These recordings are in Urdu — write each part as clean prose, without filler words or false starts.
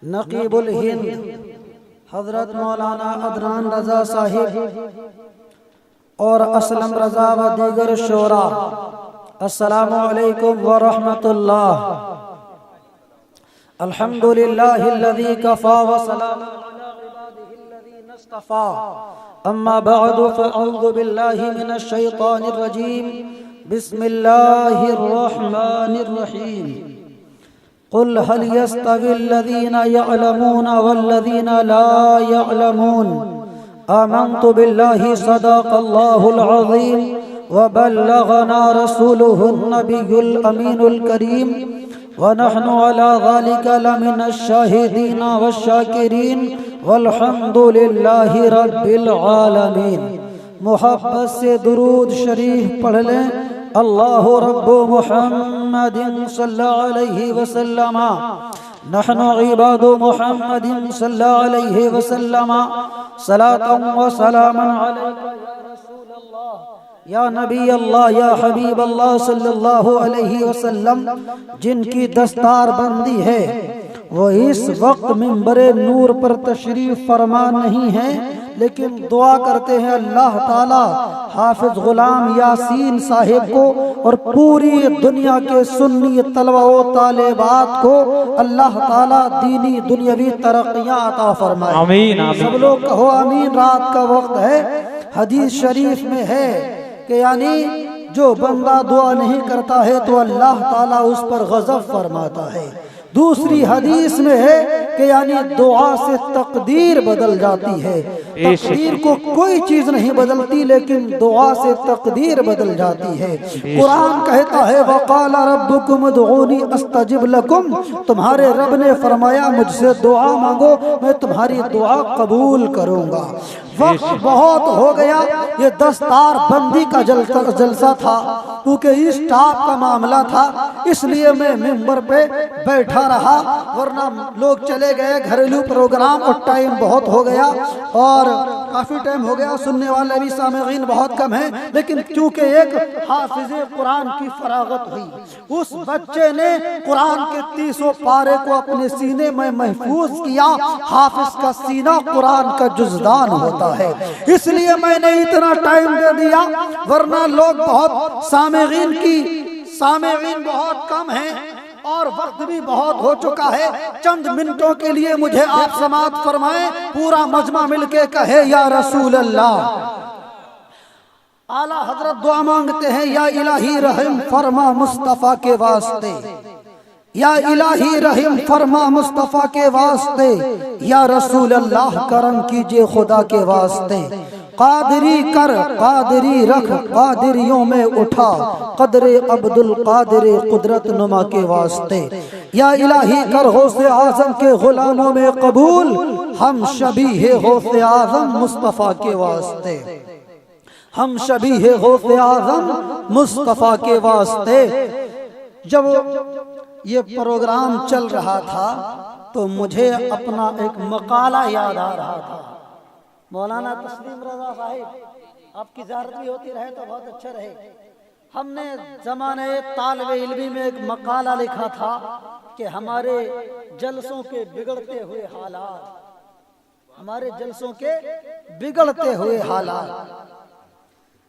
نقیب الہند حضرت مولانا عدنان رضا صاحب اور اسلم رضا و دیگر شعراء، السلام علیکم ورحمۃ اللہ۔ الحمدللہ الذی کفا وسلام علی عبادہ الذین اصطفى، اما بعد فاعوذ باللہ من الشیطان الرجیم، بسم اللہ الرحمن الرحیم۔ قل هل يستوي الذين يعلمون والذين لا يعلمون، آمنت بالله صدق الله العظيم وبلغنا رسوله النبي الأمين الكريم، ونحن على ذلك لمن الشاهدين والشاكرين، والحمد لله رب العالمين۔ محبت سے درود شریف پڑھ لیں۔ اللہ رب محمد صلی علیہ وسلم، نحن عباد محمد صلی علیہ وسلم، صلاة و سلاما علیک یا رسول اللہ، یا نبی اللہ، یا حبیب اللہ صلی اللہ علیہ وسلم۔ جن کی دستار بندی ہے وہ اس وقت منبر نور پر تشریف فرما نہیں ہے، لیکن دعا کرتے ہیں اللہ تعالی حافظ غلام یاسین صاحب کو اور پوری دنیا کے سنی طلبہ و طالبات کو اللہ تعالی دینی دنیاوی ترقیاں عطا فرمائے۔ آمین۔ سب لوگ کہو آمین۔ رات کا وقت ہے، حدیث شریف میں ہے کہ یعنی جو بندہ دعا نہیں کرتا ہے تو اللہ تعالی اس پر غضب فرماتا ہے۔ دوسری حدیث میں ہے کہ یعنی دعا سے تقدیر بدل جاتی ہے۔ تقدیر کو کوئی چیز نہیں بدلتی، لیکن دعا سے تقدیر بدل جاتی ہے۔ قرآن کہتا ہے وَقَالَ رَبُّكُمْ ادْعُونِي أَسْتَجِبْ لَكُمْ، تمہارے رب نے فرمایا مجھ سے دعا مانگو، میں تمہاری دعا قبول کروں گا۔ وقت بہت ہو گیا، یہ دستار بندی کا جلسہ تھا، کیونکہ اس ٹاپ کا معاملہ تھا، اس لیے میں ممبر پہ بیٹھا رہا، ورنہ لوگ چلے گئے گھریلو پروگرام اور ٹائم بہت ہو گیا، اور کافی ٹائم ہو گیا، سننے والے بھی سامعین بہت کم ہیں، لیکن چونکہ ایک حافظ قرآن کی فراغت ہوئی، اس بچے نے قرآن کے 30 پارے کو اپنے سینے میں محفوظ کیا۔ حافظ کا سینہ قرآن کا جزدان ہوتا ہے، اس لیے میں نے اتنا ٹائم دے دیا، ورنہ لوگ بہت سامعین بہت کم ہیں اور وقت بھی بہت ہو چکا ہے۔ چند منٹوں کے لیے مجھے آپ سماعت فرمائیں، پورا مجمع مل کے کہے یا رسول اللہ۔ اعلیٰ حضرت دعا مانگتے ہیں، یا الہی رحم فرما مصطفیٰ کے واسطے، یا الہی رحم فرما مصطفیٰ کے واسطے، یا رسول اللہ کرم کیجئے خدا کے واسطے۔ قادری کر قادری رکھ قادریوں میں اٹھا، قدر عبد القادر قدرت نما کے واسطے۔ یا الہی کر غوث اعظم کے غلاموں میں قبول، ہم شبیہ غوث اعظم مصطفیٰ کے واسطے، ہم شبیہ غوث اعظم مصطفیٰ کے واسطے۔ جب یہ پروگرام چل رہا تھا تو مجھے اپنا ایک مقالہ یاد آ رہا تھا۔ مولانا تسلیم رضا صاحب، آپ کی زیارت بھی ہوتی رہے تو بہت اچھا رہے۔ ہم نے زمانے طالب علمی میں ایک مقالہ لکھا تھا کہ ہمارے جلسوں کے بگڑتے ہوئے حالات، ہمارے جلسوں کے بگڑتے ہوئے حالات۔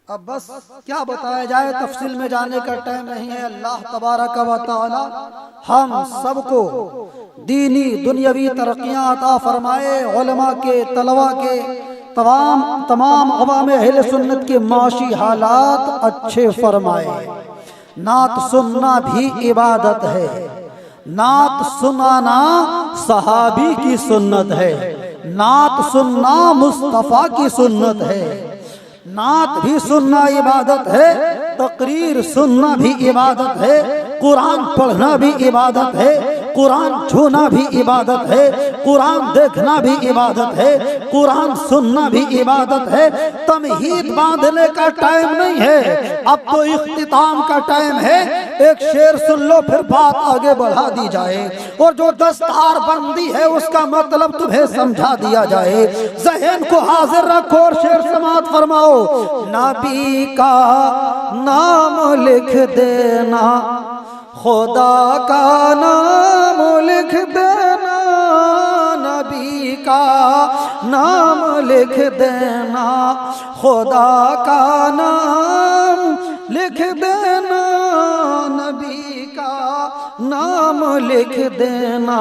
اب بس کیا بتایا جائے، تفصیل میں جانے کا ٹائم نہیں ہے۔ اللہ تبارک و تعالی ہم سب کو دینی دنیاوی ترقیاں عطا فرمائے، علماء کے، طلباء کے، تمام عوام اہل سنت کے معاشی حالات اچھے فرمائے۔ نعت سننا بھی عبادت ہے، نعت سنانا صحابی کی سنت ہے، نعت سننا مصطفیٰ کی سنت ہے۔ نعت بھی سننا عبادت ہے، تقریر سننا بھی عبادت ہے، قرآن پڑھنا بھی عبادت ہے، قرآن چھونا بھی عبادت ہے، قرآن دیکھنا بھی عبادت ہے، قرآن سننا بھی عبادت ہے۔ تمہید باندھنے کا ٹائم نہیں ہے، اب تو اختتام کا ٹائم ہے۔ ایک شعر سن لو پھر بات آگے بڑھا دی جائے، اور جو دستار بندی ہے اس کا مطلب تمہیں سمجھا دیا جائے۔ ذہن کو حاضر رکھو اور شعر سماعت فرماؤ۔ نبی کا نام لکھ دینا، خدا کا نام لکھ دینا، کا نام لکھ دینا، خدا کا نام لکھ دینا، نبی کا نام لکھ دینا،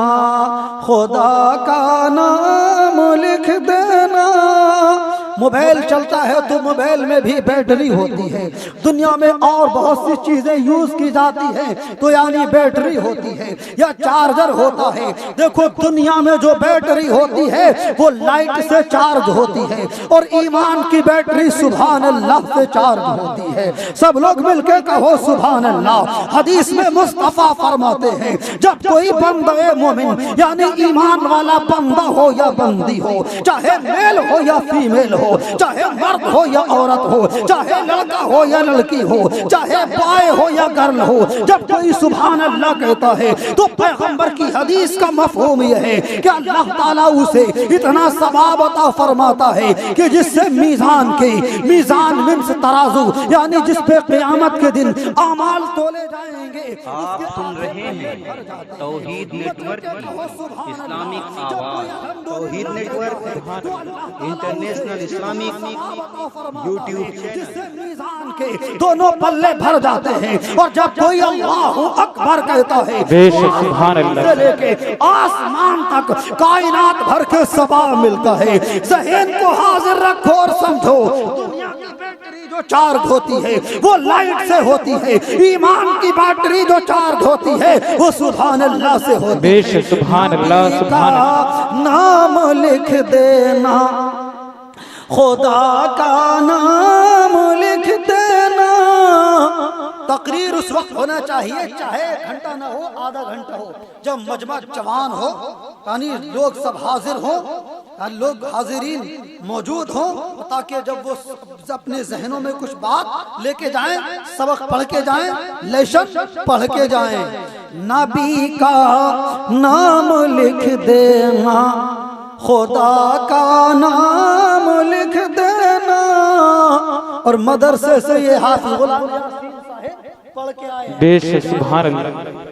خدا کا نام لکھ دینا۔ موبائل چلتا ہے تو موبائل میں بھی بیٹری ہوتی ہے، دنیا میں اور بہت سی چیزیں یوز کی جاتی ہیں تو یعنی بیٹری ہوتی ہے یا چارجر ہوتا ہے۔ دیکھو دنیا میں جو بیٹری ہوتی ہے وہ لائٹ سے چارج ہوتی ہے، اور ایمان کی بیٹری سبحان اللہ سے چارج ہوتی ہے۔ سب لوگ مل کے کہو سبحان اللہ۔ حدیث میں مصطفیٰ فرماتے ہیں جب کوئی بندہ مومن یعنی ایمان والا بندہ ہو یا بندی ہو، چاہے میل ہو یا فیمیل ہو، چاہے مرد ہو یا عورت ہو، چاہے لڑکا ہو یا لڑکی ہو، چاہے بوائے ہو یا گرل ہو، جب کوئی سبحان اللہ کہتا ہے تو پیغمبر کی حدیث کا مفہوم یہ ہے کہ اللہ تعالیٰ اسے اتنا ثواب عطا فرماتا ہے کہ جس سے میزان منس ترازو یعنی جس پہ قیامت کے دن اعمال تولے جائیں گے۔ آپ سن رہے ہیں توحید نیٹ ورک کی اسلامک آواز، توحید network international Islamic YouTube channel دونوں پلے بھر جاتے ہیں، اور جب کوئی اللہ اکبر کہتا ہے سبحان اللہ سے لے کے آسمان تک کائنات بھر کے ثواب ملتا ہے۔ ذہن کو حاضر رکھو اور سمجھو دنیا کی بیٹری جو چارج ہوتی ہے وہ لائٹ سے ہوتی ہے، ایمان کی بیٹری جو چارج ہوتی ہے وہ سبحان اللہ سے ہوتی ہے۔ بے شک سبحان اللہ سبحان اللہ۔ نام لکھ دینا، خدا کا نام لکھ دینا۔ تقریر اس وقت ہونا چاہیے چاہے گھنٹہ نہ ہو، آدھا گھنٹہ ہو، جب مجمع جوان ہو، یعنی لوگ سب حاضر ہوں، لوگ حاضرین موجود ہوں، تاکہ جب وہ اپنے ذہنوں میں کچھ بات لے کے جائیں، سبق پڑھ کے جائیں، لیشن پڑھ کے جائیں۔ نبی کا نام لکھ دینا، خدا کا نام لکھ دینا۔ اور مدرسے سے یہ حافظ غلام یاسین صاحب پڑھ کے آئے ہیں۔ بے شک سبحان اللہ۔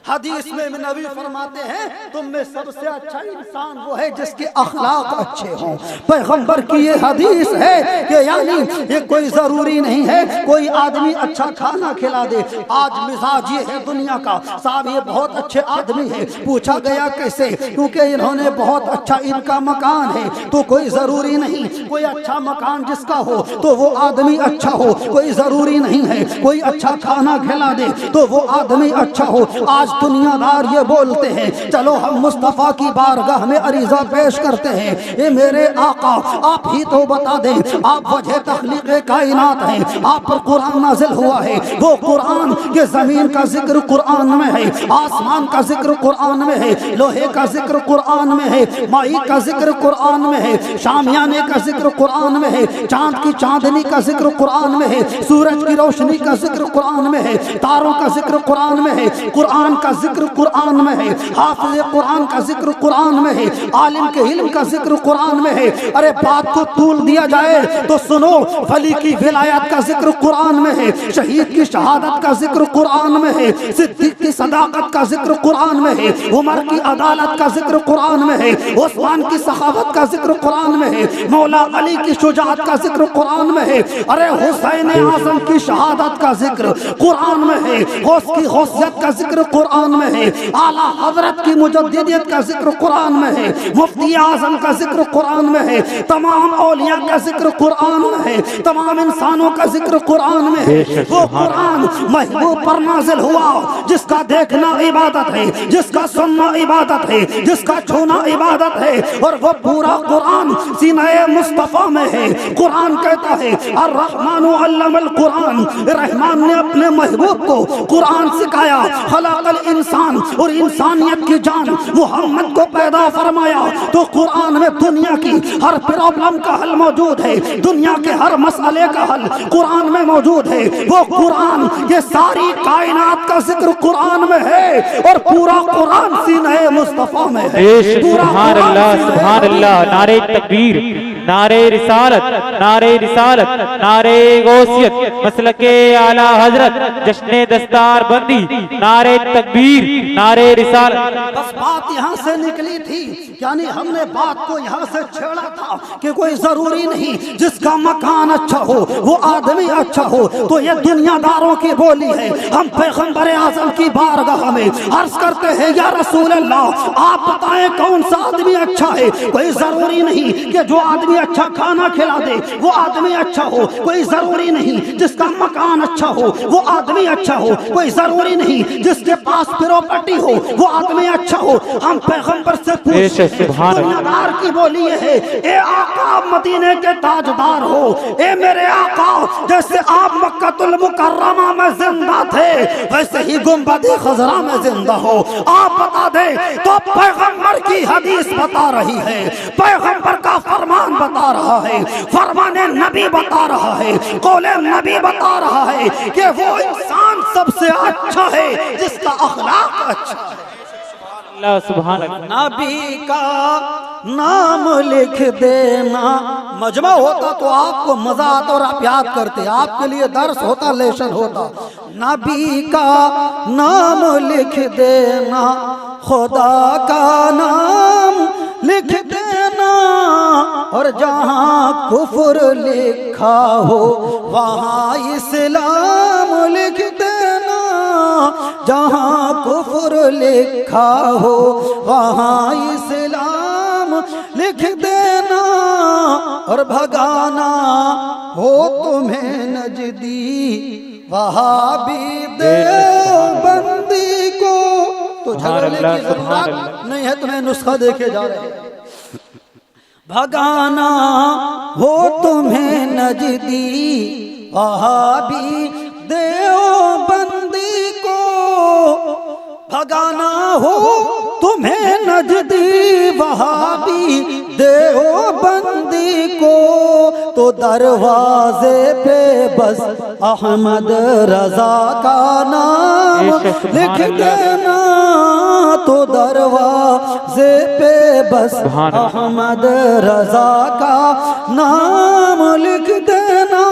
حدیث میں نبی فرماتے ہیں تم میں سب سے اچھا انسان وہ ہے جس کے اخلاق اچھے ہوں۔ پیغمبر کی یہ حدیث ہے کہ یعنی یہ کوئی ضروری نہیں ہے کوئی آدمی اچھا کھانا کھلا دے۔ آج مزاج یہ ہے دنیا کا، صاحب یہ بہت اچھے آدمی ہے، پوچھا گیا کیسے؟ کیونکہ انہوں نے بہت اچھا ان کا مکان ہے، تو کوئی ضروری نہیں کوئی اچھا مکان جس کا ہو تو وہ آدمی اچھا ہو، کوئی ضروری نہیں ہے کوئی اچھا کھانا کھلا دے تو وہ آدمی اچھا ہو۔ آج دنیا دار یہ بولتے ہیں چلو ہم مصطفیٰ کی بارگاہ میں عریضہ پیش کرتے ہیں، اے میرے آقا آپ ہی تو بتا دیں، آپ وجہ تخلیق کائنات ہیں، آپ پر قرآن نازل ہوا ہے، وہ قرآن کے زمین کا ذکر قرآن میں ہے، آسمان کا ذکر قرآن میں ہے، لوہے کا ذکر قرآن میں ہے، مائی کا ذکر قرآن میں ہے، شامیانے کا ذکر قرآن میں ہے، چاند کی چاندنی کا ذکر قرآن میں ہے، سورج کی روشنی کا ذکر قرآن میں ہے، تاروں کا ذکر قرآن میں ہے، قرآن کا ذکر قرآن میں ہے، حافظ قرآن کا ذکر قرآن میں ہے، عالم کے علم کا ذکر قرآن میں ہے۔ ارے بات کو طول دیا جائے تو سنو، ولی کی ولایت کا ذکر قرآن میں ہے، شہید کی شہادت کا ذکر قرآن میں ہے، صدیق کی صداقت کا ذکر قرآن میں ہے، عمر کی عدالت کا ذکر قرآن میں ہے، عثمان کی سخاوت کا ذکر قرآن میں ہے، مولا علی کی شجاعت کا ذکر قرآن میں ہے، ارے حسین اعظم کی شہادت کا ذکر قرآن میں ہے، غوث کی غوثیت کا ذکر قرآن میں ہے، اعلیٰ حضرت کی مجددیت کا ذکر قرآن میں ہے، مفتی اعظم کا ذکر قرآن میں ہے، تمام اولیاء کا ذکر قرآن میں ہے، تمام انسانوں کا ذکر قرآن میں ہے۔ وہ قرآن محبوب پر نازل ہوا جس کا دیکھنا عبادت ہے، جس کا سننا عبادت ہے، جس کا چھونا عبادت ہے، اور وہ پورا قرآن سینہ مصطفیٰ میں ہے۔ قرآن کہتا ہے الرحمن علم القرآن، رحمان نے اپنے محبوب کو قرآن سکھایا، خلق الانسان، اور انسانیت کی جان محمد کو پیدا فرمایا۔ تو قرآن میں دنیا کی ہر پرابلم کا حل موجود ہے، دنیا کے ہر مسئلے کا حل قرآن میں موجود ہے۔ وہ قرآن یہ ساری کائنات کا ذکر قرآن میں ہے، اور پورا قرآن سینہ مصطفیٰ میں ہے۔ سبحان اللہ سبحان اللہ۔ نعرہ تکبیر، نعرہ رسالت، نعرہ رسالت، نعرہ غوثیت، مسلک اعلیٰ حضرت، جشن دستار بندی، نعرہ تکبیر۔ تکبیر نعرہ رسالت. بس بات یہاں سے نکلی تھی، یعنی ہم نے بات کو یہاں سے چھیڑا تھا کہ کوئی ضروری نہیں جس کا مکان اچھا ہو وہ آدمی اچھا ہو. تو یہ دنیا داروں کی بولی ہے. ہم پیغمبر اعظم کی بارگاہ میں عرض کرتے ہیں یا رسول اللہ آپ بتائیں کون سا آدمی اچھا ہے. کوئی ضروری نہیں کہ جو آدمی اچھا کھانا کھلا دے وہ آدمی اچھا ہو. کوئی ضروری نہیں جس کا مکان اچھا ہو وہ آدمی اچھا ہو. کوئی ضروری نہیں جس کے پاس پراپرٹی ہو وہ آدمی اچھا ہو. ہم پیغمبر سے پوچھتے ہیں دنیا دار کی بولی یہ ہے اے آقا مدینے کے تاجدار ہو، اے میرے آقا جیسے آپ مکہ المکرمہ میں زندہ تھے ویسے ہی گنبد خضرا میں زندہ ہو. آپ بتا دیں تو پیغمبر کی حدیث بتا رہی ہے، پیغمبر کا فرمان بتا رہا ہے، فرمان نبی بتا رہا ہے، قول نبی بتا رہا ہے کہ وہ انسان سب سے اچھا ہے جس کا اخلاق اچھا ہے. اللہ سبحان اللہ. نبی کا نام لکھ دینا مجمع ہوتا تو آپ کو مزہ آتا اور آپ یاد کرتے، آپ کے لیے درس ہوتا لیشن ہوتا. نبی کا نام لکھ دینا، خدا کا نام لکھ دینا، اور جہاں کفر لکھا ہو وہاں اسلام لکھ دینا، جہاں کفر لکھا ہو وہاں اسلام لکھ دینا، اور بھگانا ہو تمہیں نجدی وہابی دیوبندی کو تو جھگڑنے کی ضرورت نہیں ہے، تمہیں نسخہ دیکھے جا رہے ہیں. بھگانا ہو تمہیں نجدی وہابی دیوبندی کو، بھگانا ہو تمہیں نجدی وہابی دیوبندی کو، تو دروازے پہ بس احمد رضا کا نام لکھ دینا، تو دروازے پہ بس احمد رضا کا نام لکھ دینا.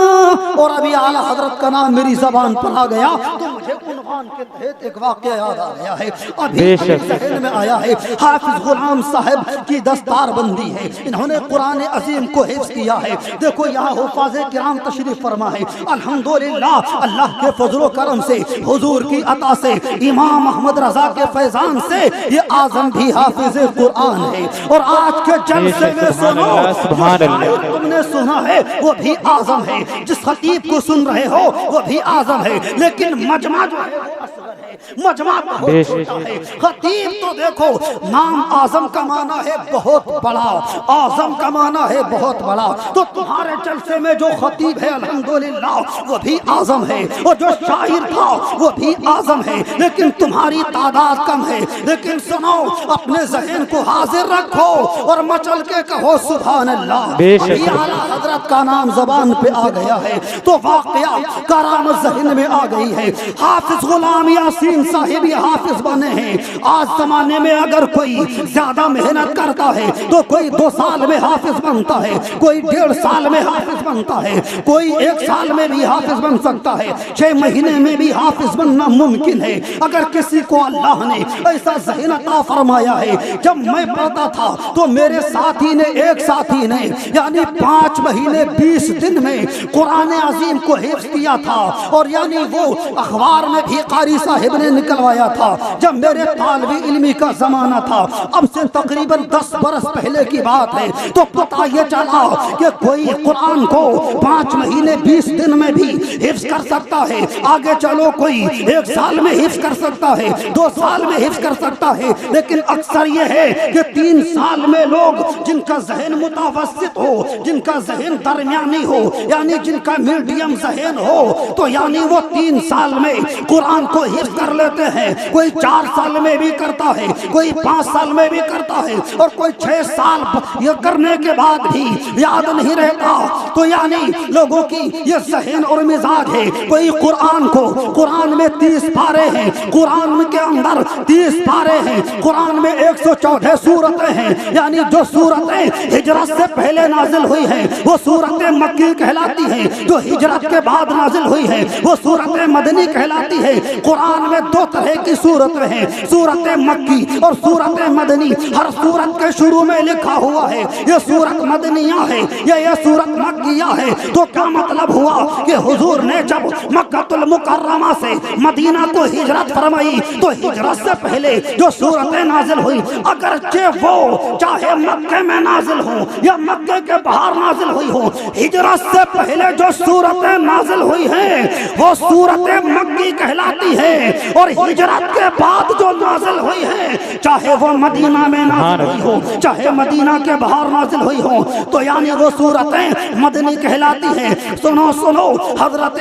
اور ابھی اعلیٰ حضرت کا نام میری زبان پر آ گیا تو مجھے عنوان کے تحت ایک واقعہ یاد آ گیا ہے، ابھی ذہن میں آیا ہے. حافظ غلام صاحب کی دستار بندی ہے، انہوں نے قرآن عظیم کو حفظ کیا ہے. دیکھو یہاں حفاظ کرام تشریف فرما ہے. الحمدللہ اللہ کے فضل و کرم سے، حضور کی عطا سے، امام احمد رضا کے فیضان سے یہ اعظم بھی حافظ قرآن ہے. اور آج کے جلسے میں سنو جو شاعر تم نے سنا ہے وہ بھی اعظم ہے، جس خطیب کو سن رہے ہو وہ بھی اعظم ہے، لیکن مجمع جو ہے وہ اصغر ہے، مجمع بہت چھوٹا ہے. خطیب تو دیکھو نام اعظم کا معنی ہے بہت بڑا، اعظم کا معنی ہے بہت بڑا. تو تمہارے جلسے میں جو خطیب ہے الحمدللہ وہ بھی اعظم ہے، اور جو شاعر تھا وہ بھی اعظم ہے، لیکن تمہاری تعداد کم ہے. لیکن سنو اپنے ذہن کو حاضر رکھو اور مچل کے کہو سبحان اللہ. یہ اعلیٰ حضرت کا نام زبان پہ آ گیا ہے تو واقعہ کرامت ذہن میں آ گئی ہے. حافظ غلام یاسین صاحب یہ حافظ بنے ہیں. آج زمانے میں اگر کوئی زیادہ محنت کرتا ہے تو کوئی 2 سال میں حافظ بنتا ہے، کوئی 1.5 سال میں حافظ بنتا ہے، کوئی 1 سال میں بھی حافظ بن سکتا ہے، 6 مہینے میں بھی حافظ بننا ممکن ہے اگر کسی کو اللہ نے ایسا ذہن عطا فرمایا ہے. جب میں پڑھتا تھا تو میرے ساتھی نے، ایک ساتھی نے یعنی 5 مہینے 20 دن میں قرآن عظیم کو حفظ کیا تھا، اور یعنی وہ اخبار میں بھی قاری صاحب نے نکلوایا تھا. جب میرے طالب علمی کا زمانہ تھا، اب سے تقریباً 10 برس پہلے کی بات ہے، تو پتہ یہ چلا کہ کوئی قرآن کو 5 مہینے 20 دن میں بھی حفظ کر سکتا ہے. آگے چلو کوئی 1 سال میں حفظ کر سکتا ہے، 2 سال میں حفظ کر سکتا ہے، لیکن اکثر یہ ہے کہ 3 سال میں لوگ جن کا ذہن متوسط ہو، جن کا ذہن درمیانی ہو، یعنی جن کا میڈیم ذہن ہو، تو یعنی وہ 3 سال میں قرآن کو حفظ کر لیتے ہیں. کوئی 4 سال میں بھی کرتا ہے، کوئی 5 سال میں بھی کرتا ہے، اور کوئی 6 سال یہ کرنے کے بعد بھی یاد نہیں رہتا. تو یعنی لوگوں کی یہ ذہن اور مزاج ہے. کوئی قرآن میں 30 پارے ہیں، قرآن کے اندر 30 پارے ہیں، قرآن میں 114 سورتیں ہیں، یعنی جو سورتیں ہجرت سے پہلے نازل ہوئی ہیں وہ سورتیں مکی کہلاتی ہیں، جو ہجرت کے بعد نازل ہوئی ہیں وہ سورتیں مدنی کہلاتی ہیں. قرآن میں دو طرح کی صورتیں ہیں، صورت مکی اور صورت مدنی۔ ہر صورت کے شروع میں لکھا ہوا ہے یہ صورت مدنیہ ہے، یہ صورت مکیہ ہے۔ تو کیا مطلب ہوا کہ حضور نے جب مکہ المکرمہ سے مدینہ کو ہجرت فرمائی تو ہجرت سے پہلے جو صورتیں نازل ہوئی، اگرچہ وہ چاہے مکے میں نازل ہوں یا مکے کے باہر نازل ہوئی ہو، ہجرت سے پہلے جو صورتیں نازل ہوئی ہیں وہ صورت مکی کہلاتی ہے، اور ہجرت کے بعد جو نازل ہوئی ہے چاہے وہ مدینہ میں نازل ہوئی ہو چاہے مدینہ کے باہر نازل ہوئی ہو، تو یعنی وہ صورتیں مدنی کہلاتی ہیں۔ سنو سنو، حضرت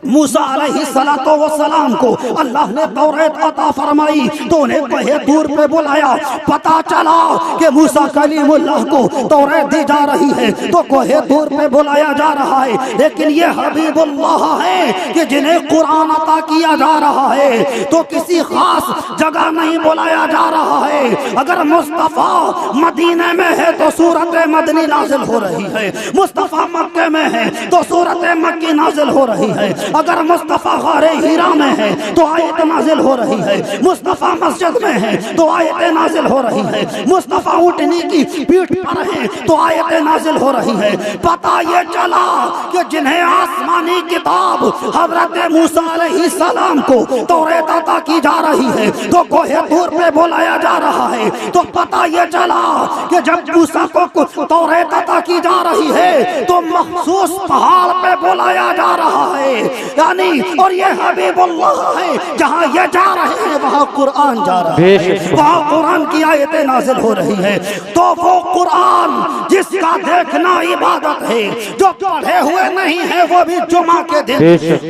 موسیٰ علیہ السلام کو اللہ نے توریت عطا فرمائی تو انہیں کوہ طور پہ بلایا، پتا چلا کہ موسیٰ کلیم اللہ کو توریت دی جا رہی ہے تو کوہ طور پہ بلایا جا رہا ہے، لیکن یہ حبیب اللہ ہے کہ جنہیں قرآن عطا کیا جا رہا ہے تو کسی خاص جگہ نہیں بلایا جا رہا ہے۔ اگر مصطفیٰ مدینہ میں ہے تو سورت مدنی نازل ہو رہی ہے، مصطفیٰ مکہ میں ہے تو سورت مکی نازل ہو رہی ہے، اگر مصطفیٰ غار ہیرا میں ہے تو آیت نازل ہو رہی ہے، مصطفیٰ مسجد میں ہے تو آیت نازل ہو رہی ہے، مصطفیٰ اونٹنی کی پیٹھ پر ہے تو آیت نازل ہو رہی ہے۔ پتہ یہ چلا کہ جنہیں آسمانی کتاب حضرت موسیٰ علیہ السلام کو توریت عطا کی جا رہی ہے تو کوہ طور پہ بلایا جا رہا ہے، تو پتہ یہ چلا کہ جب موسیٰ کو توریت عطا کی جا رہی ہے تو مخصوص پہاڑ پہ بلایا جا رہا ہے، یعنی اور یہ حبیب اللہ ہے، جہاں یہ جا رہے ہیں وہاں قرآن جا رہا ہے، وہاں قرآن کی آیتیں نازل ہو رہی ہیں۔ تو وہ قرآن جس کا دیکھنا عبادت ہے، جو پڑھے ہوئے نہیں ہے وہ بھی جمعہ کے دن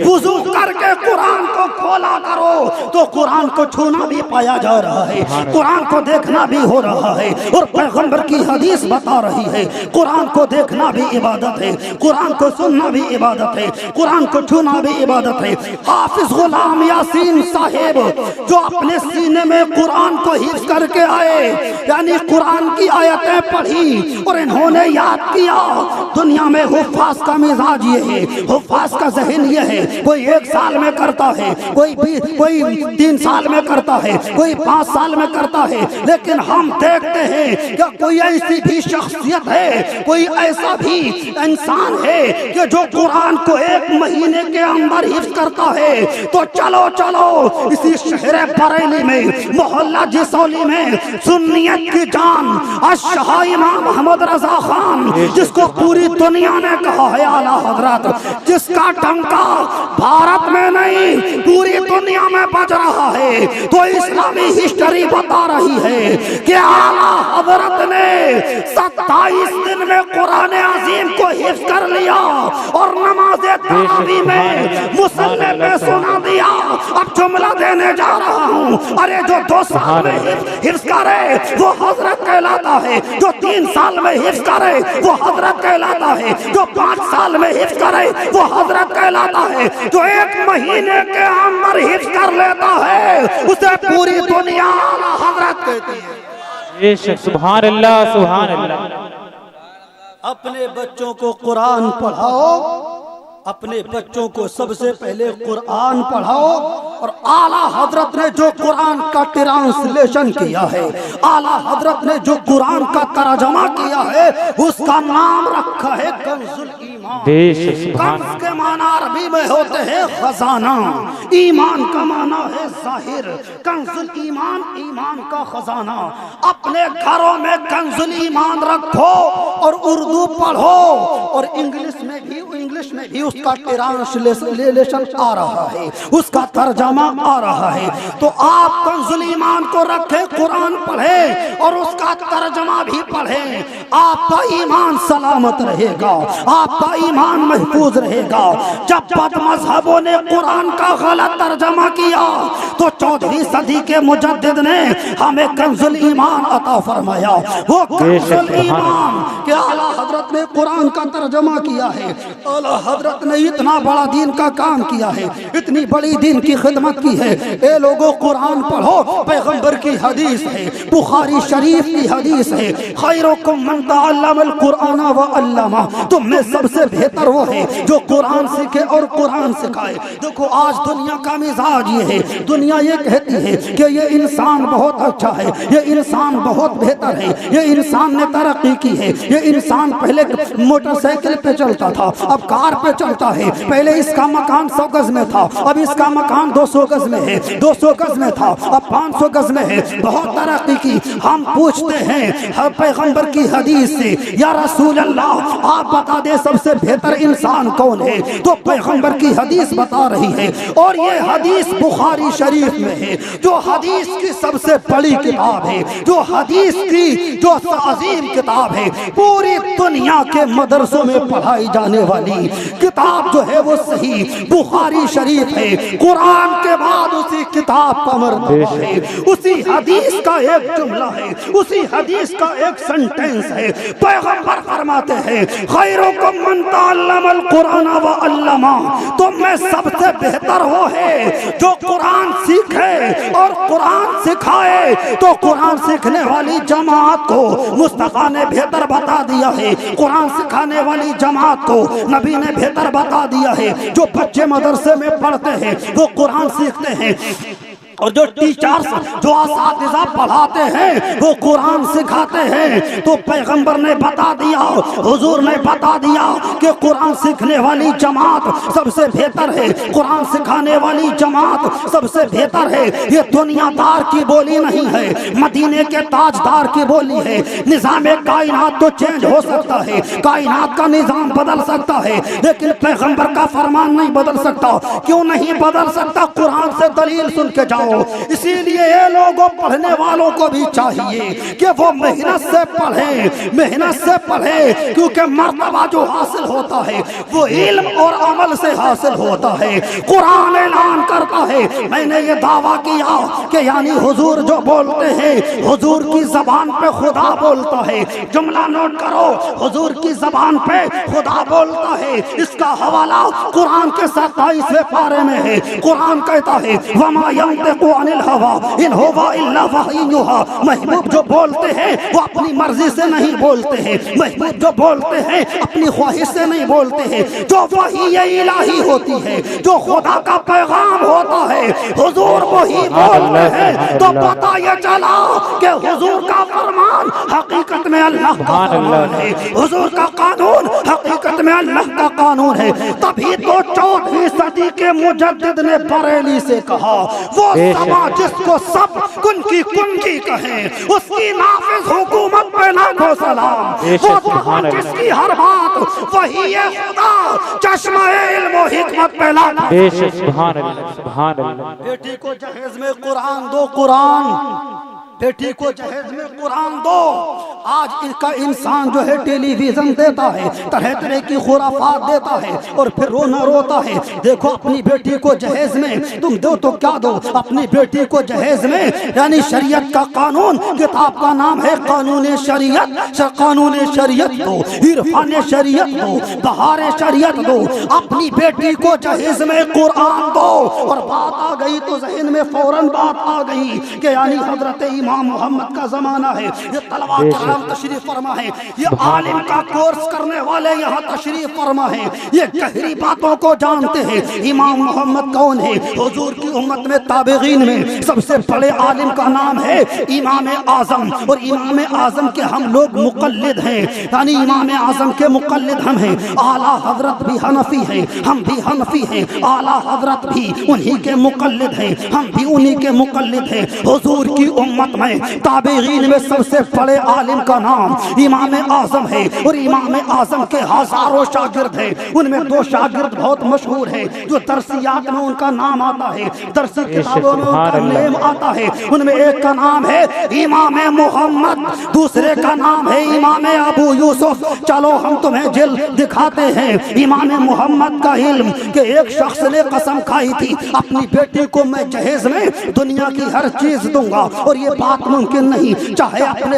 وضو کر کے قرآن کو کھولا کرو تو قرآن کو چھونا بھی پایا جا رہا ہے، قرآن کو دیکھنا بھی ہو رہا ہے، اور پیغمبر کی حدیث بتا رہی ہے قرآن کو دیکھنا بھی عبادت ہے، قرآن کو سننا بھی عبادت ہے، قرآن کو چھونا بھی عبادت ہے۔ حافظ غلام یاسین صاحب جو اپنے سینے میں قرآن کو حفظ کر کے آئے، یعنی قرآن کی آیتیں پڑھی اور انہوں نے یاد کیا۔ دنیا میں حفاظ کا مزاج یہ ہے، حفاظ کا ذہن یہ ہے، کوئی 1 سال میں کرتا ہے، کوئی 3 سال میں کرتا ہے، کوئی 5 سال میں کرتا ہے، لیکن ہم دیکھتے ہیں کہ کوئی ایسی بھی شخصیت ہے، کوئی ایسا بھی انسان ہے کہ جو قرآن کو 1 مہینے کے اندر حفظ کرتا ہے۔ تو چلو چلو اسی شہر بریلی میں محلہ جسولی میں سنیت کی جان الشاہ امام محمد رضا خان، جس کو پوری دنیا نے کہا ہے اعلیٰ حضرت، جس کا ڈنکا بھارت میں نہیں پوری دنیا میں بج رہا ہے، تو اسلامی ہسٹری بتا رہی ہے کہ اعلیٰ حضرت نے 27 دن میں قرآن عظیم کو حفظ کر لیا اور نماز تراویح میں مصلی پہ سنا دیا۔ اب جملہ دینے جا رہا ہوں، ارے جو 2 سال میں حفظ کرے وہ حضرت کہلاتا ہے، جو 3 سال میں حفظ کرے وہ حضرت کہلاتا ہے، جو 5 سال میں حفظ کرے وہ حضرت کہلاتا ہے، جو 1 مہینے کے اندر حفظ کر لیتا ہے اسے پوری دنیا حضرت کہتی ہے۔ سبحان اللہ سبحان اللہ۔ اپنے بچوں کو قرآن پڑھاؤ، اپنے بچوں کو سب سے پہلے قرآن پڑھاؤ، اور اعلیٰ حضرت نے جو قرآن کا ٹرانسلیشن کیا ہے، اعلیٰ حضرت نے جو قرآن کا ترجمہ کیا ہے، اس کا نام رکھا ہے کنز الایمان۔ کنز کے معنی عربی میں ہوتے ہیں خزانہ، ایمان کا معنی ہے ظاہر، کنز الایمان ایمان کا خزانہ۔ اپنے گھروں میں کنز الایمان رکھو اور اردو پڑھو، اور انگلش میں بھی اس کا ٹرانسلیشن آ رہا ہے، اس کا ترجمہ آ رہا ہے۔ تو آپ کنز الایمان کو رکھیں، قرآن پڑھیں اور اس کا ترجمہ بھی پڑھیں، آپ کا ایمان سلامت رہے گا، آپ کا ایمان محفوظ رہے گا۔ جب بد مذہبوں نے قرآن کا غلط ترجمہ کیا تو 14ویں صدی کے مجدد نے ہمیں کنز الایمان عطا فرمایا۔ وہ کنز الایمان کہ اعلیٰ حضرت نے قرآن کا ترجمہ کیا ہے، اعلیٰ حضرت نے اتنا بڑا دین کا کام کیا ہے, اتنی بڑی دین کی خدمت کی ہے. اے لوگوں قرآن پڑھو, پیغمبر کی حدیث ہے, بخاری شریف کی حدیث ہے, خیرکم من تعلم القرآن وعلمہ, تم میں سب سے بہتر وہ ہے جو قرآن سیکھے اور قرآن سکھائے. دیکھو آج دنیا کا مزاج یہ ہے, دنیا یہ کہتی ہے کہ یہ انسان بہت اچھا ہے, یہ انسان بہت بہتر ہے, یہ انسان نے ترقی کی ہے, یہ انسان پہلے موٹر سائیکل پہ چلتا تھا اب کار پہ چلتا ہے, پہلے اس کا مکان 100 گز میں تھا اب اس کا مکان 200 گز میں ہے, 200 گز میں تھا اب 500 گز میں ہے, بہت ترقی کی. ہم پوچھتے ہیں پیغمبر کی حدیث سے, یا رسول اللہ آپ بتا دے سب سے بہتر انسان کون ہے؟ تو پیغمبر کی حدیث بتا رہی ہے, اور یہ حدیث بخاری شریف میں ہے, جو حدیث کی سب سے بڑی کتاب ہے, جو حدیث کی جو عظیم کتاب ہے, پوری دنیا کے مدرسوں میں پڑھائی جانے والی کتاب جو ہے وہ صحیح بخاری شریف ہے. قرآن کے بعد اسی کتاب کا مرتبہ ہے, اسی حدیث کا ایک جملہ ہے, اسی حدیث کا ایک سنٹنس ہے. پیغمبر فرماتے ہیں خیرکم من تعلم القرآن وعلمہ, تم میں سب سے بہتر وہ ہے جو قرآن سیکھے اور قرآن سکھائے. تو قرآن سیکھنے والی جماعت کو مصطفیٰ نے بہتر بتا دیا ہے, قرآن سکھانے والی جماعت کو نبی نے بہتر بتا دیا ہے. جو بچے مدرسے میں پڑھتے ہیں وہ قرآن سیکھتے ہیں, اور جو ٹیچرز جو اساتذہ پڑھاتے ہیں وہ قرآن سکھاتے ہیں. تو پیغمبر نے بتا دیا, حضور نے بتا دیا کہ قرآن سیکھنے والی جماعت سب سے بہتر ہے, قرآن سکھانے والی جماعت سب سے بہتر ہے. یہ دنیا دار کی بولی نہیں ہے, مدینے کے تاجدار کی بولی ہے. نظام کائنات تو چینج ہو سکتا ہے, کائنات کا نظام بدل سکتا ہے, لیکن پیغمبر کا فرمان نہیں بدل سکتا. کیوں نہیں بدل سکتا؟ قرآن سے دلیل سن کے جاؤ. اسی لیے یہ لوگوں پڑھنے والوں کو بھی چاہیے کہ وہ محنت سے پڑھیں, محنت سے پڑھیں, کیونکہ مرتبہ جو حاصل ہوتا ہے وہ علم اور عمل سے حاصل ہوتا ہے. قرآن اعلان کرتا ہے, میں نے یہ دعویٰ کیا کہ یعنی حضور جو بولتے ہیں حضور کی زبان پہ خدا بولتا ہے. جملہ نوٹ کرو, حضور کی زبان پہ خدا بولتا ہے. اس کا حوالہ قرآن کے 27ویں پارے میں ہے. قرآن کہتا ہے وما ينطق عن الهوى ان هو الا وحی یوحی. محبوب جو بولتے ہیں وہ اپنی مرضی سے نہیں بولتے ہیں, محبوب جو بولتے ہیں اپنی خواہش سے نہیں بولتے ہیں. جو وحی الہی ہوتی ہے, جو خدا کا پیغام ہوتا ہے, حضور وہی بولتے ہیں. تو پتہ یہ چلا کہ حضور کا فرمان حقیقت میں اللہ کا فرمان ہے, حضور کا قانون حقیقت میں اللہ کا قانون ہے. تبھی تو 14ویں صدی کے مجدد نے بریلی سے کہا وہ سما جس کو سب کن کی کہیں, اس کی نافذ حکومت پہ لاکھوں سلام. وہ جہاں جس کی ہر بات وہی ہے خدا, چشمہ علم و حکمت پہ لاکھوں. سبحان اللہ, سبحان اللہ. بیٹی کو جہیز میں قرآن دو, قرآن بیٹی کو جہیز میں قرآن دو. آج اس کا انسان جو ہے ٹیلی ویژن دیتا ہے, طرح طرح کی خرافات دیتا ہے اور پھر رونا روتا ہے. دیکھو اپنی بیٹی کو جہیز میں تم دو تو کیا دو, اپنی بیٹی کو جہیز میں یعنی شریعت کا قانون, کتاب کا نام ہے قانون شریعت, قانون شریعت دو, عرفان شریعت دو, بہار شریعت دو. اپنی بیٹی کو جہیز میں قرآن دو. اور بات آ گئی تو ذہن میں فوراً بات آ گئی کہ یعنی حضرت امام محمد کا زمانہ ہے, یہ طلباء کرام تشریف فرما ہے, یہ عالم کا کورس کرنے والے یہاں تشریف فرما ہے, یہ گہری باتوں کو جانتے ہیں. امام محمد کون ہے؟ حضور کی امت میں تابعین میں سب سے بڑے عالم کا نام ہے امام اعظم, اور امام اعظم کے ہم لوگ مقلد ہیں, یعنی امام اعظم کے مقلد ہم ہیں. اعلیٰ حضرت بھی حنفی ہیں, ہم بھی حنفی ہیں, اعلیٰ حضرت بھی انہی کے مقلد ہیں, ہم بھی انہی کے مقلد ہیں. حضور کی امت میں تابعین میں سب سے بڑے عالم کا نام امام اعظم ہے, اور امام اعظم کے ہزاروں شاگرد ہیں. ان میں 2 شاگرد بہت مشہور ہیں جو درسیات میں ان کا نام آتا ہے, درسی کتابوں میں ان کا نام آتا ہے. ان میں ایک کا نام ہے امام محمد, دوسرے کا نام ہے امام ابو یوسف. چلو ہم تمہیں جل دکھاتے ہیں. امام محمد کا علم کہ ایک شخص نے قسم کھائی تھی اپنی بیٹی کو میں جہیز میں دنیا کی ہر چیز دوں گا, اور یہ بات ممکن نہیں, چاہے اپنے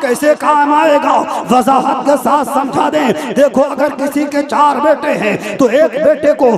کیسے کام آئے گا؟ وضاحت کے ساتھ سمجھا دیں۔ دیکھو اگر کسی کے 4 بیٹے ہیں تو ایک بیٹے کو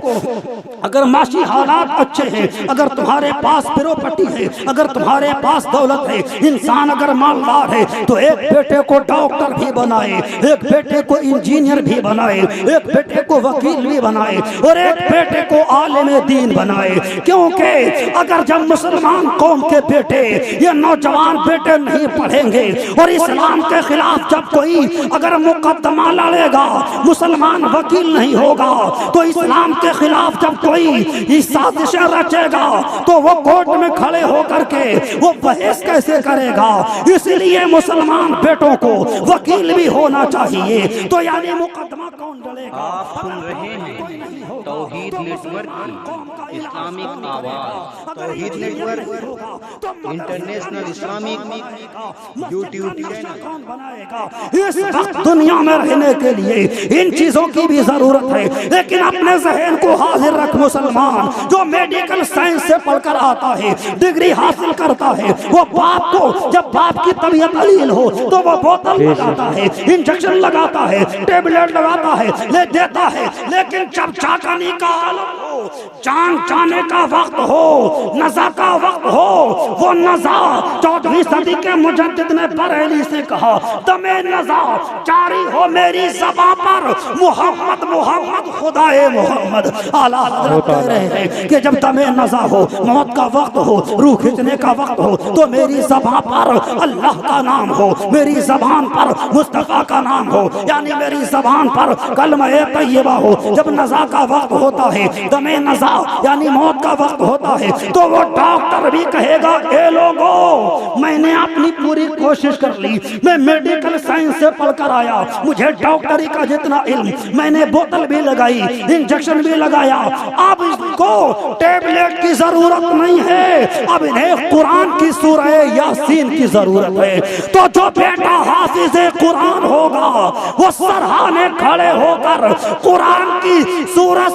اگر معاشی حالات اچھے ہیں، اگر تمہارے پاس پراپرٹی ہے، اگر تمہارے پاس دولت ہے، انسان اگر مالدار ہے تو ایک بیٹے کو ڈاکٹر بھی بنائے، ایک بیٹے کو انجینئر بھی بنائے، ایک بیٹے کو وکیل بھی بنائے، اور ایک بیٹے کو عالم دین بنائے۔ کیونکہ اگر جب مسلمان قوم کے بیٹے، یہ نوجوان بیٹے نہیں پڑھیں گے اور اسلام کے خلاف جب کوئی اگر مقدمہ لڑے گا، مسلمان وکیل نہیں ہوگا تو اسلام کے خلاف جب کوئی سازشیں رچے گا تو وہ کورٹ میں کھڑے ہو کر کے وہ بحث کیسے کرے گا؟ اس لیے مسلمان بیٹوں کو وکیل بھی ہونا چاہیے۔ تو یعنی مقدمہ کون لڑے گا؟ آپ سن رہے ہیں توحید نیٹ ورک کی اسلامک آواز۔ توحید network international Islamic YouTube channel. اس وقت دنیا میں رہنے کے لیے ان چیزوں کی بھی ضرورت ہے، لیکن اپنے ذہن کو حاضر رکھ مسلمان جو میڈیکل سائنس سے پڑھ کر آتا ہے، ڈگری حاصل کرتا ہے، وہ باپ کو جب باپ کی طبیعت علیل ہو تو وہ بوتل لگاتا ہے، انجیکشن لگاتا ہے، ٹیبلٹ لگاتا ہے، لے دیتا ہے، لیکن جب چاکنی کا عالم ہو، جان جانے کا وقت ہو، نزا کا وقت ہو، وہ نزا 14ویں صدی کے مجدد نے بریلی سے کہا دم نزا جاری ہو میری زباں پر، محمد محمد خدائے محمد۔ اعلیٰ حضرت کہہ رہے ہیں کہ جب دم نزا ہو، موت کا وقت ہو، روح کھچنے کا وقت ہو تو میری زباں پر اللہ کا نام ہو، میری زبان پر مصطفیٰ کا نام ہو، یعنی میری زبان پر کلمہ طیبہ ہو۔ جب نزا کا وقت ہوتا ہے، دم نزا یعنی موت کا وقت ہوتا ہے، تو وہ ڈاکٹر بھی کہے گا اے لوگو میں نے اپنی پوری کوشش کر لی، میں میڈیکل سائنس سے پڑھ کر آیا، مجھے ڈاکٹری کا جتنا علم، میں نے بوتل بھی لگائی، انجیکشن بھی لگایا، اب اس کو ٹیبلٹ کی ضرورت نہیں ہے، اب انہیں قرآن کی سورہ یاسین کی ضرورت ہے۔ تو جو بیٹا حافظ قرآن ہوگا وہ سرہانے کھڑے ہو کر قرآن کی سورہ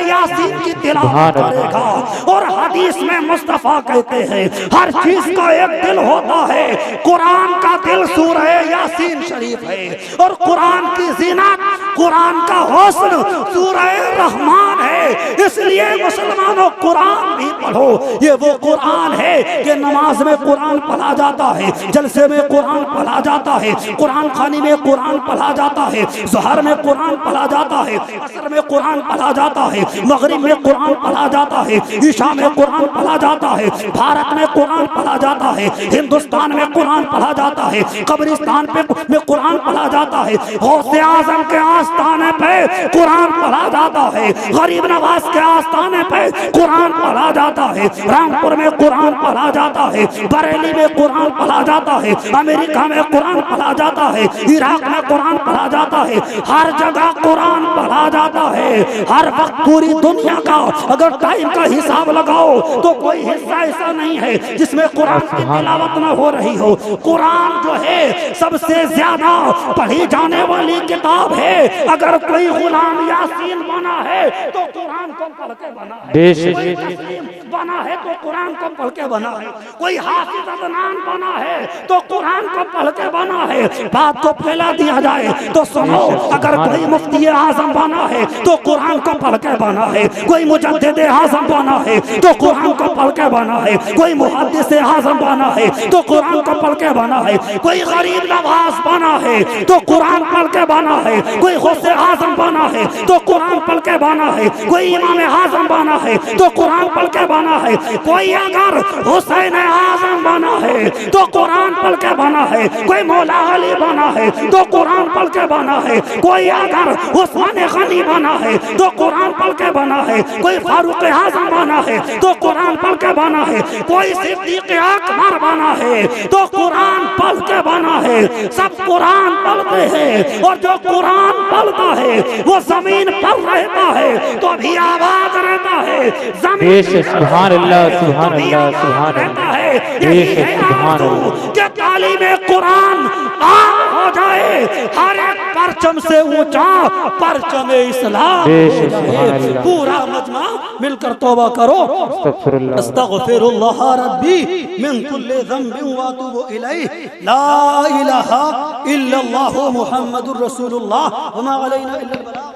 یاسین کی تلاوت کرے گا۔ اور حدیث میں مصطفیٰ کہتے ہیں ہر چیز کا ایک دل ہوتا ہے، قرآن کا دل سورہ یاسین شریف ہے، اور قرآن کی زینت، قرآن کا حسن سورہ رحمان ہے۔ اس لیے مسلمانوں قرآن بھی پڑھو، یہ وہ قرآن ہے کہ نماز میں قرآن پڑھا جاتا ہے، جلسے میں قرآن پڑھا جاتا ہے، قرآن خوانی میں قرآن پڑھا جاتا ہے، ظہر میں قرآن پڑھا جاتا ہے، عصر میں قرآن پڑھا جاتا ہے، مغرب میں قرآن پڑھا جاتا ہے، عشاء میں قرآن پڑھا جاتا ہے، بھارت میں قرآن پڑھا جاتا ہے، ہندوستان میں قرآن پڑھا جاتا ہے، قبرستان میں قرآن پڑھا جاتا ہے، غوث اعظم کے آستانے پہ قرآن پڑھا جاتا ہے، غریب نواز کے آستانے پہ قرآن پڑھا جاتا ہے، رامپور میں قرآن پڑھا جاتا ہے، بریلی میں قرآن پڑھا جاتا ہے، امریکہ میں قرآن پڑھا جاتا ہے، عراق میں قرآن پڑھا جاتا ہے، ہر جگہ قرآن پڑھا جاتا ہے۔ ہر وقت پوری دنیا کا اگر ٹائم کا حساب لگاؤ تو کوئی حصہ ایسا نہیں ہے جس میں قرآن کی تلاوت نہ ہو رہی ہو۔ قرآن جو ہے سب سے زیادہ پڑھی جانے والی کتاب ہے۔ اگر کوئی غلام یاسین بنا ہے تو قرآن کو پڑھ کے بنا ہے، کوئی تسلیم بنا ہے تو قرآن کو پڑھ کے بنا ہے، کوئی حافظ عدنان بنا ہے تو قرآن کو پڑھ کے بنا ہے۔ بات کو پھیلا دیا جائے تو سنو، اگر کوئی مفتی اعظم بنا ہے تو قرآن کو پڑھ کے بنا ہے، کوئی مجدد اعظم بنا ہے تو قرآن کو پڑھ کے بنا ہے، کوئی محدث اعظم بنا ہے تو قرآن کو پڑھ کے بنا ہے، کوئی غریب نواز بنا ہے تو قرآن پڑھ کے بنا ہے، کوئی غوث اعظم بنا ہے تو قرآن پڑھ کے بنا ہے، کوئی امام اعظم بنا ہے تو قرآن پڑھ کے بنا ہے، کوئی اگر حسین اعظم بنا ہے تو قرآن پڑھ کے بنا ہے، کوئی مولا علی بنا ہے تو قرآن پڑھ کے بنا ہے، کوئی اگر عثمان غنی بنا ہے تو قرآن پڑھ کے بنا ہے، کوئی فاروق اعظم بنا ہے تو قرآن پڑھ کے بنا ہے، کوئی صدیق اکبر بنا ہے تو قرآن پڑھ کے بنا ہے۔ سب قرآن پڑھتے ہیں، اور جو قرآن پڑھتا ہے وہ زمین پر رہتا ہے تو بھی آباد رہتا ہے، زمین سبحان اللہ سبحان اللہ سبحان اللہ، یہی ہے آرزو کہ تعلیم قرآن ہو جائے، ہر ایک پرچم سے اونچا پرچم اسلام ہو جائے۔ پورا مجمع مل کر توبہ کرو۔ استغفر اللہ ربی من کل ذنب واتوب الیہ، لا الہ الا اللہ محمد رسول اللہ وما علینا الا البلاغ۔